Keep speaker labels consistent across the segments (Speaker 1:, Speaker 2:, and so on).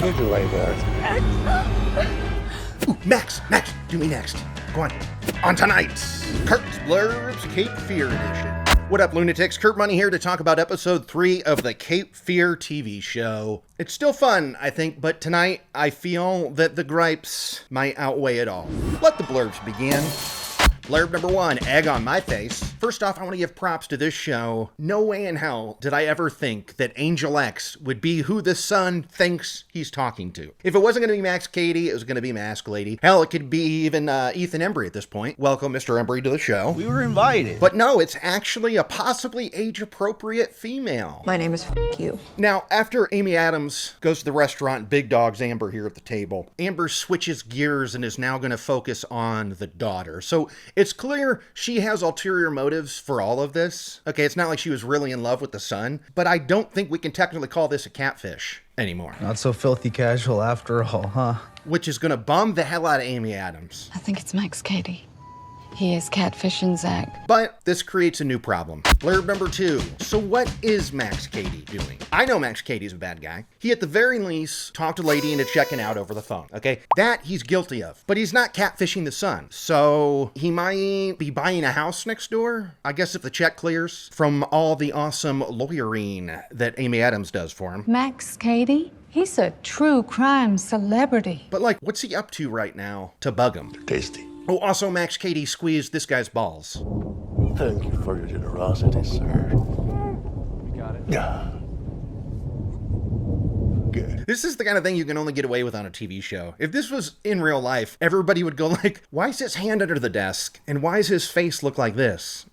Speaker 1: Don't do like that.
Speaker 2: Ooh, Max, do me next. Go on tonight's Kurt's Blurbs Cape Fear Edition. What up, lunatics? Kurt Money here to talk about episode 3 of the Cape Fear TV show. It's still fun, I think, but tonight I feel that the gripes might outweigh it all. Let the blurbs begin. Blurb number 1, egg on my face. First off, I want to give props to this show. No way in hell did I ever think that Angel X would be who the son thinks he's talking to. If it wasn't going to be Max Cady, it was going to be Max Cady. Hell, it could be even Ethan Embry at this point. Welcome, Mr. Embry, to the show.
Speaker 3: We were invited.
Speaker 2: But no, it's actually a possibly age-appropriate female.
Speaker 4: My name is you.
Speaker 2: Now, after Amy Adams goes to the restaurant, Big Dog's Amber here at the table, Amber switches gears and is now going to focus on the daughter. So it's clear she has ulterior motives for all of this. Okay, it's not like she was really in love with the son, but I don't think we can technically call this a catfish anymore.
Speaker 3: Not so filthy casual after all, huh?
Speaker 2: Which is going to bum the hell out of Amy Adams.
Speaker 5: I think it's Max Cady. He is catfishing Zach.
Speaker 2: But this creates a new problem. Blurb number 2. So what is Max Cady doing? I know Max Cady's a bad guy. He at the very least talked a lady into checking out over the phone, okay? That he's guilty of. But he's not catfishing the son. So he might be buying a house next door? I guess if the check clears from all the awesome lawyering that Amy Adams does for him.
Speaker 5: Max Cady? He's a true crime celebrity.
Speaker 2: But like, what's he up to right now to bug him?
Speaker 1: Tasty.
Speaker 2: Oh, also Max Cady squeezed this guy's balls.
Speaker 1: Thank you for your generosity, sir.
Speaker 3: You got it.
Speaker 1: Yeah. Good.
Speaker 2: This is the kind of thing you can only get away with on a TV show. If this was in real life, everybody would go like, why is his hand under the desk? And why does his face look like this?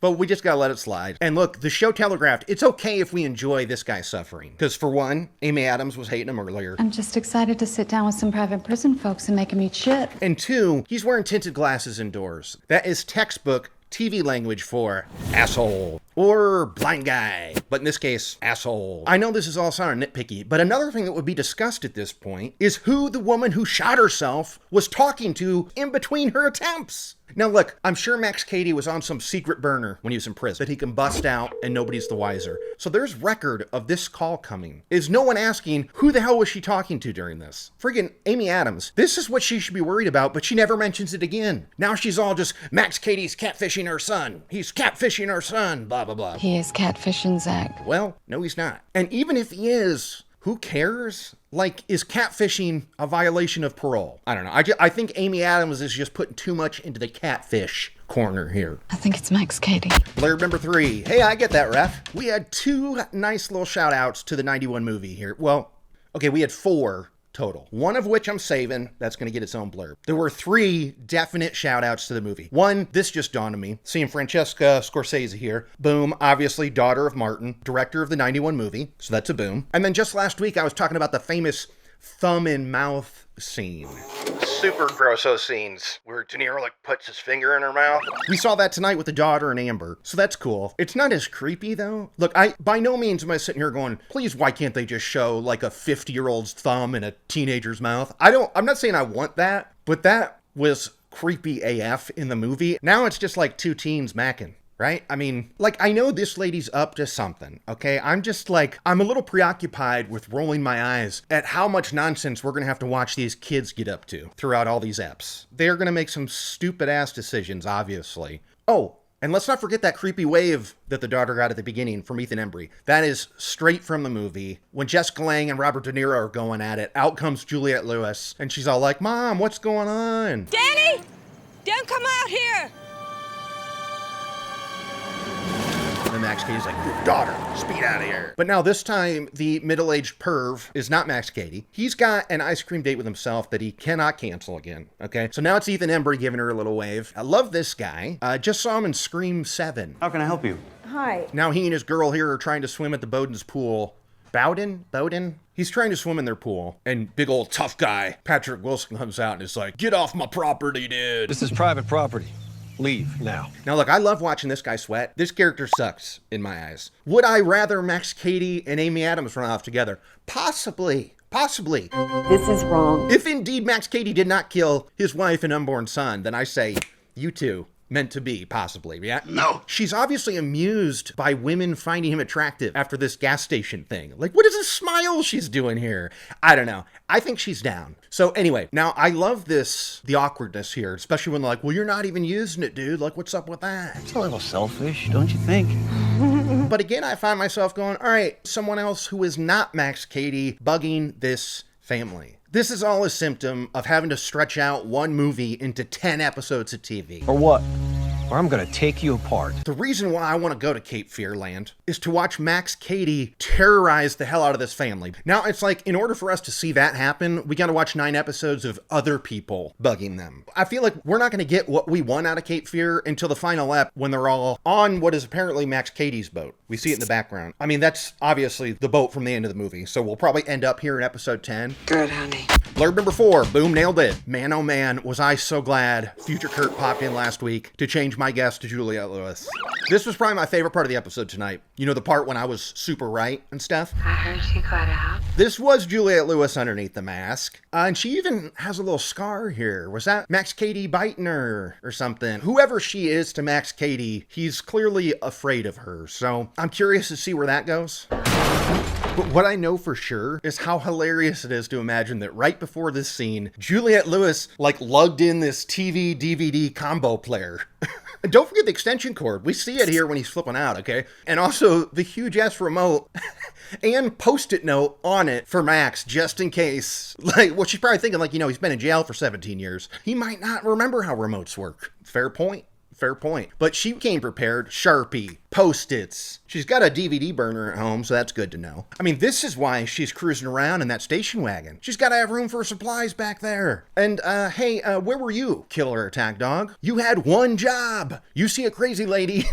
Speaker 2: But we just gotta let it slide. And look, the show telegraphed, it's okay if we enjoy this guy suffering. Because for one, Amy Adams was hating him earlier.
Speaker 5: I'm just excited to sit down with some private prison folks and make them eat shit.
Speaker 2: And 2, he's wearing tinted glasses indoors. That is textbook TV language for asshole or blind guy, but in this case, asshole. I know this is all sounding nitpicky, but another thing that would be discussed at this point is who the woman who shot herself was talking to in between her attempts. Now look, I'm sure Max Cady was on some secret burner when he was in prison that he can bust out and nobody's the wiser. So there's record of this call coming. Is no one asking who the hell was she talking to during this? Friggin' Amy Adams. This is what she should be worried about, but she never mentions it again. Now she's all just, Max Cady's catfishing her son. He's catfishing her son, blah, blah, blah.
Speaker 5: He is catfishing Zach.
Speaker 2: Well, no, he's not. And even if he is, who cares? Like, is catfishing a violation of parole? I don't know. I think Amy Adams is just putting too much into the catfish corner here.
Speaker 5: I think it's Max Cady.
Speaker 2: Blurb number 3. Hey, I get that, ref. We had 2 nice little shout outs to the 91 movie here. Well, okay, we had 4 total. One of which I'm saving. That's going to get its own blurb. There were 3 definite shout outs to the movie. One, this just dawned on me. Seeing Francesca Scorsese here. Boom. Obviously, daughter of Martin, director of the 91 movie. So that's a boom. And then just last week, I was talking about the famous thumb in mouth scene. Super grosso scenes where De Niro puts his finger in her mouth. We saw that tonight with the daughter and Amber, so that's cool. It's not as creepy though. Look, I by no means am I sitting here going, please, why can't they just show a 50-year-old's thumb in a teenager's mouth? I'm not saying I want that, but that was creepy AF in the movie. Now it's just like 2 teens macking. Right? I mean, I know this lady's up to something, okay? I'm a little preoccupied with rolling my eyes at how much nonsense we're going to have to watch these kids get up to throughout all these eps. They're going to make some stupid-ass decisions, obviously. Oh, and let's not forget that creepy wave that the daughter got at the beginning from Ethan Embry. That is straight from the movie. When Jessica Lange and Robert De Niro are going at it, out comes Juliette Lewis, and she's all like, Mom, what's going on?
Speaker 6: Danny! Don't come out here!
Speaker 2: And Max Cady's like, your daughter, speed out of here. But now this time, the middle-aged perv is not Max Cady. He's got an ice cream date with himself that he cannot cancel again, okay? So now it's Ethan Embry giving her a little wave. I love this guy. Just saw him in Scream 7.
Speaker 3: How can I help you?
Speaker 4: Hi.
Speaker 2: Now he and his girl here are trying to swim at the Bowden's pool. Bowden? He's trying to swim in their pool, and big old tough guy, Patrick Wilson, comes out and is like, get off my property, dude.
Speaker 7: This is private property. Leave now.
Speaker 2: Now look, I love watching this guy sweat. This character sucks in my eyes. Would I rather Max Cady and Amy Adams run off together? Possibly.
Speaker 4: This is wrong.
Speaker 2: If indeed Max Cady did not kill his wife and unborn son, then I say, you two, meant to be, possibly, yeah?
Speaker 1: No.
Speaker 2: She's obviously amused by women finding him attractive after this gas station thing. Like, what is this smile she's doing here? I don't know. I think she's down. So anyway, now I love the awkwardness here, especially when they're like, well, you're not even using it, dude. Like, what's up with that?
Speaker 1: It's a little selfish, don't you think?
Speaker 2: But again, I find myself going, all right, someone else who is not Max Cady bugging this family. This is all a symptom of having to stretch out one movie into 10 episodes of TV.
Speaker 7: Or what? Or I'm gonna take you apart.
Speaker 2: The reason why I want to go to Cape Fear Land is to watch Max Cady terrorize the hell out of this family. Now, it's like, in order for us to see that happen, we got to watch 9 episodes of other people bugging them. I feel like we're not going to get what we want out of Cape Fear until the final ep when they're all on what is apparently Max Cady's boat. We see it in the background. I mean, that's obviously the boat from the end of the movie, so we'll probably end up here in episode 10.
Speaker 6: Good, honey.
Speaker 2: Blurb number 4, boom, nailed it. Man, oh man, was I so glad Future Kurt popped in last week to change my guess to Juliette Lewis. This was probably my favorite part of the episode tonight. You know, the part when I was super right and stuff?
Speaker 6: I heard you got out.
Speaker 2: This was Juliette Lewis underneath the mask. And she even has a little scar here. Was that Max Cady biting her or something? Whoever she is to Max Cady, he's clearly afraid of her. So I'm curious to see where that goes. But what I know for sure is how hilarious it is to imagine that right before this scene, Juliette Lewis like lugged in this TV DVD combo player. And don't forget the extension cord. We see it here when he's flipping out, okay? And also the huge ass remote and post-it note on it for Max, just in case. Like, well, she's probably thinking, like, you know, he's been in jail for 17 years. He might not remember how remotes work. Fair point. Fair point. But she came prepared. Sharpie, Post-its. She's got a DVD burner at home, so that's good to know. I mean, this is why she's cruising around in that station wagon. She's got to have room for supplies back there. And, hey, where were you, killer attack dog? You had one job. You see a crazy lady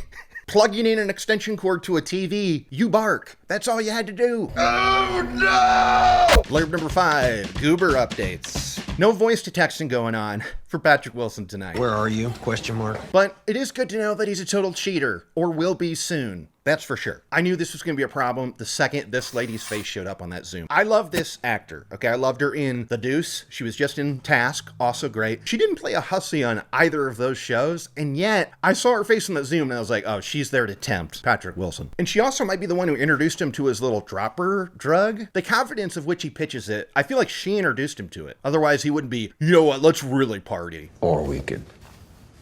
Speaker 2: plugging in an extension cord to a TV, you bark. That's all you had to do. Oh, no! Blurb number 5, Goober updates. No voice to texting going on for Patrick Wilson tonight.
Speaker 7: Where are you? Question mark.
Speaker 2: But it is good to know that he's a total cheater, or will be soon. That's for sure. I knew this was going to be a problem the second this lady's face showed up on that Zoom. I love this actor, okay? I loved her in The Deuce. She was just in Task, also great. She didn't play a hussy on either of those shows, and yet I saw her face in that Zoom and I was like, oh, she's there to tempt Patrick Wilson. And she also might be the one who introduced him to his little dropper drug. The confidence of which he pitches it, I feel like she introduced him to it. Otherwise, he wouldn't be, you know what, let's really party.
Speaker 8: Or we could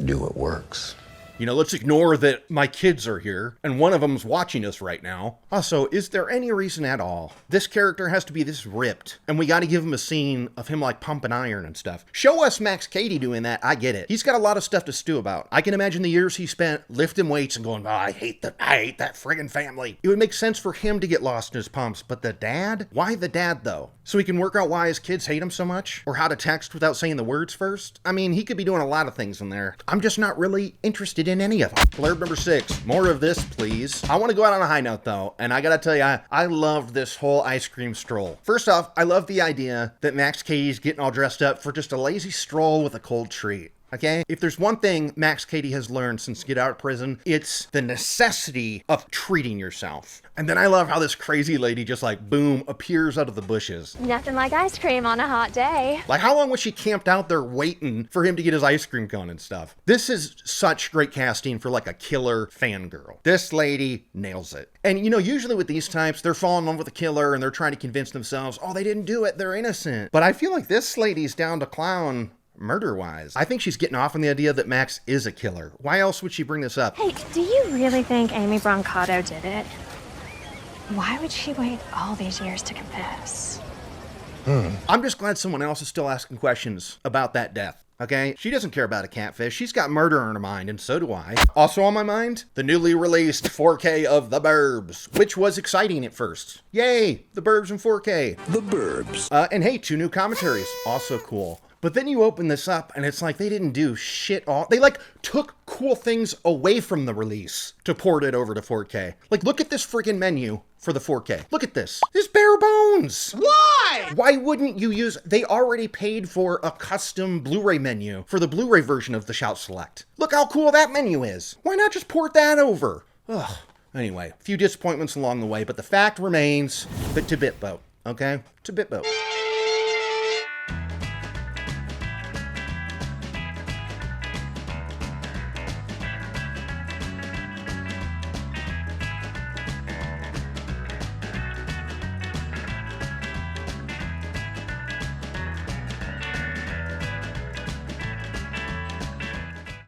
Speaker 8: do what works.
Speaker 2: You know, let's ignore that my kids are here, and one of them's watching us right now. Also, is there any reason at all this character has to be this ripped, and we gotta give him a scene of him like pumping iron and stuff? Show us Max Cady doing that, I get it. He's got a lot of stuff to stew about. I can imagine the years he spent lifting weights and going, oh, I hate that friggin' family. It would make sense for him to get lost in his pumps, but the dad? Why the dad, though? So he can work out why his kids hate him so much? Or how to text without saying the words first? I mean, he could be doing a lot of things in there. I'm just not really interested in any of them. Blurb number 6. More of this, please. I want to go out on a high note, though, and I gotta tell you, I love this whole ice cream stroll. First off, I love the idea that Max Cady's getting all dressed up for just a lazy stroll with a cold treat. Okay? If there's one thing Max Cady has learned since get out of prison, it's the necessity of treating yourself. And then I love how this crazy lady just like, boom, appears out of the bushes.
Speaker 9: Nothing like ice cream on a hot day.
Speaker 2: Like, how long was she camped out there waiting for him to get his ice cream cone and stuff? This is such great casting for like a killer fangirl. This lady nails it. And you know, usually with these types, they're falling in love with a killer and they're trying to convince themselves, oh, they didn't do it, they're innocent. But I feel like this lady's down to clown murder-wise. I think she's getting off on the idea that Max is a killer. Why else would she bring this up?
Speaker 9: Hey, do you really think Amy Brancato did it? Why would she wait all these years to confess?
Speaker 2: I'm just glad someone else is still asking questions about that death. Okay? She doesn't care about a catfish. She's got murder on her mind, and so do I. Also on my mind, the newly released 4K of The Burbs, which was exciting at first. Yay! The Burbs in 4K.
Speaker 1: The Burbs.
Speaker 2: And hey, 2 new commentaries. Also cool. But then you open this up and it's like they didn't do shit all. They like took cool things away from the release to port it over to 4K. Like, look at this freaking menu for the 4K. Look at this. It's bare bones. Why? Why wouldn't you use... They already paid for a custom Blu-ray menu for the Blu-ray version of the Shout Select. Look how cool that menu is. Why not just port that over? Ugh. Anyway, a few disappointments along the way, but the fact remains that to BitBoat, okay? To BitBoat.